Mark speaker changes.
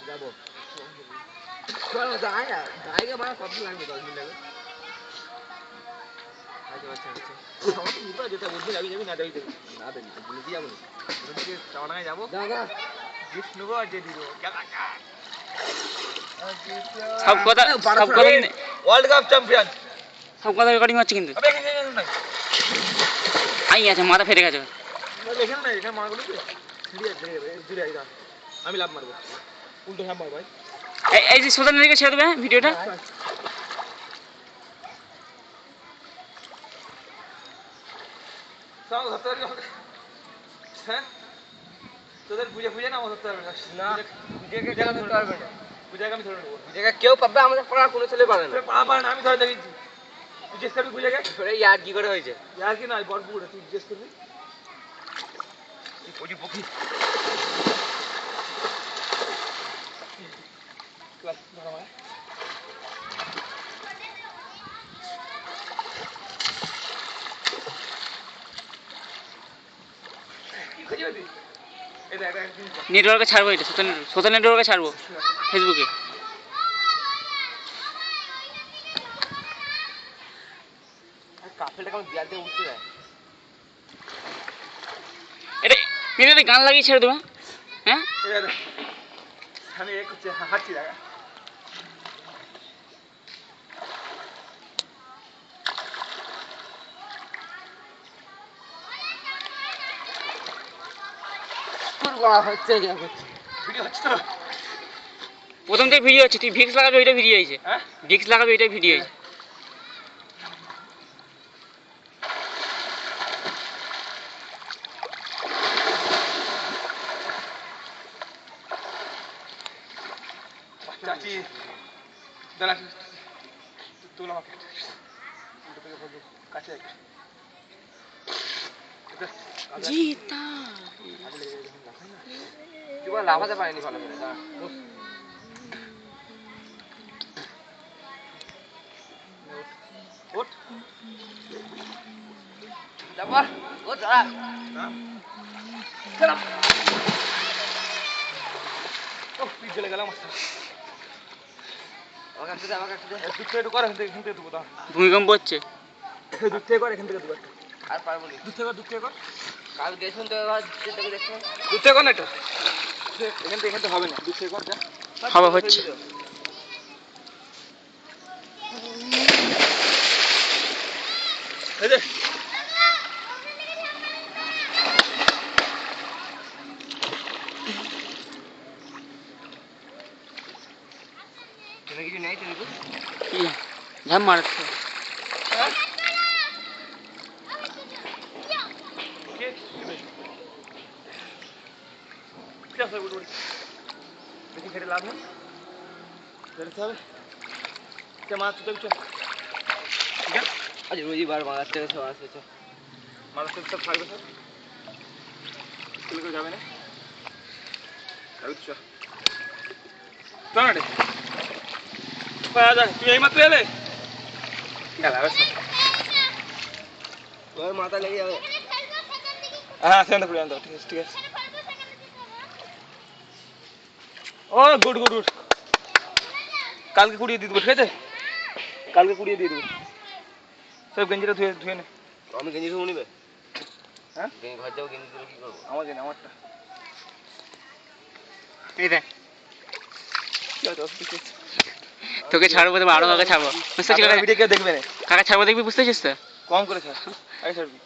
Speaker 1: যাবো চলো যাই না গাড়িকে মানে কত লাগবে 10 মিনিট লাগবে আচ্ছা আমার তো বুঝতে যেটা বুঝবি যাবি না যাবি না দেবি তো বুঝি যাবো ওদিকে চাওয়াডাঙ্গায় যাবো দাদা গিফট নেবো আর দিয়ে দিব
Speaker 2: সব কথা
Speaker 1: ওয়ার্ল্ড কাপ চ্যাম্পিয়ন
Speaker 2: সব কথা রেকর্ডিং হচ্ছে কিন্তু আই আছে মাথা ফেটে গেছে
Speaker 1: এখানে না এখানে মারগুলো দূরে আইদা আমি লাভ মারবো উল্টো লাভ মারবো ভাই
Speaker 2: এই যে সোজা দিকে ছেড়ে দেবে ভিডিওটা
Speaker 1: সব ধরতে পারবি হ্যাঁ তোদের বুঝে না আমার ধরতে পারবে না বুঝেকে জায়গা ধরতে পারবে না বুঝেকে আমি ধরে নেবো বুঝেকে কেউ পাবে আমাদের পাড়া কোনো ছেলে পারে না পারে না আমি ধরে দেখেছি তুই জিজ্ঞেস করবি বুঝেকে ইয়ার কি করে হয়েছে ইয়ার কি নয় বড় পুকুরে তুই জিজ্ঞেস করবি ওই পক্ষী
Speaker 2: নেটওয়ার্কে ছাড়বো এটা সোশ্যাল নেটওয়ার্কে ছাড়বো ফেসবুকে
Speaker 1: কাফেলটা কেমন বিয়ার দিয়ে উঠতে যায়
Speaker 2: এটা গান লাগিয়ে ছেড়ে দেবো হ্যাঁ
Speaker 1: আমি এক হচ্ছে হাঁটছি দেখা
Speaker 2: প্রথম থেকে ভিডিও হচ্ছে তুই ভিক্স লাগাবি ওইটা ভিডিও হয়েছে ভিক্স লাগাবি ওইটা ভিডিও হয়েছে
Speaker 1: চাচি দাঁড়া তুল আমাকে কাছে
Speaker 2: জিতা
Speaker 1: তুই বল লাফাতে পারিনি ভালো করে দাঁড়া ওঠ যাবা ও দাঁড়া চল ও পিছ চলে গেলাম
Speaker 2: ভূমিকম্প হচ্ছে
Speaker 1: আর পারবো না দূর থেকে কর কাল গেছুন তো দেখুন দূর থেকে কর না একটু এখান থেকে হবে না দূর থেকে কর যা
Speaker 2: হাওয়া হচ্ছে
Speaker 1: এই যে কিছু নেই তুমি
Speaker 2: ঝাম মারছে
Speaker 1: বেশি খেটে লাভ নেই বেরোতে হবে মাছ তুলতে ঠিক আছে আজ রবিবার মাছ থেকে সব আসবে মাছ থেকে সব থাকবে সব কেউ যাবে না চল তুই এই মাত্র এলে মাথা লেগে যাবে হ্যাঁ সেখান থেকে আনতে ঠিক আছে ঠিক আছে ও গুড গুড গুড কালকে কুড়িয়ে দিয়ে দেবো ঠিক আছে কালকে কুড়িয়ে দিয়ে দেবো সব গেঞ্জিটা ধুয়ে ধুয়ে নে আমি গেঞ্জি ধুবো নিবে হ্যাঁ ঘর যাবো গেঞ্জি ধুয়ে কী করবো আমার গেঞ্জি আমারটা
Speaker 2: এই দেখ তোকে ছাড়বো তো আরো কাকা ছাড়বো বুঝতে পারছিস
Speaker 1: ভিডিও কেউ দেখবে না
Speaker 2: কাকা ছাড়বো দেখবি বুঝতে পারছিস তো
Speaker 1: কম করে ছাড় আগে ছাড়বি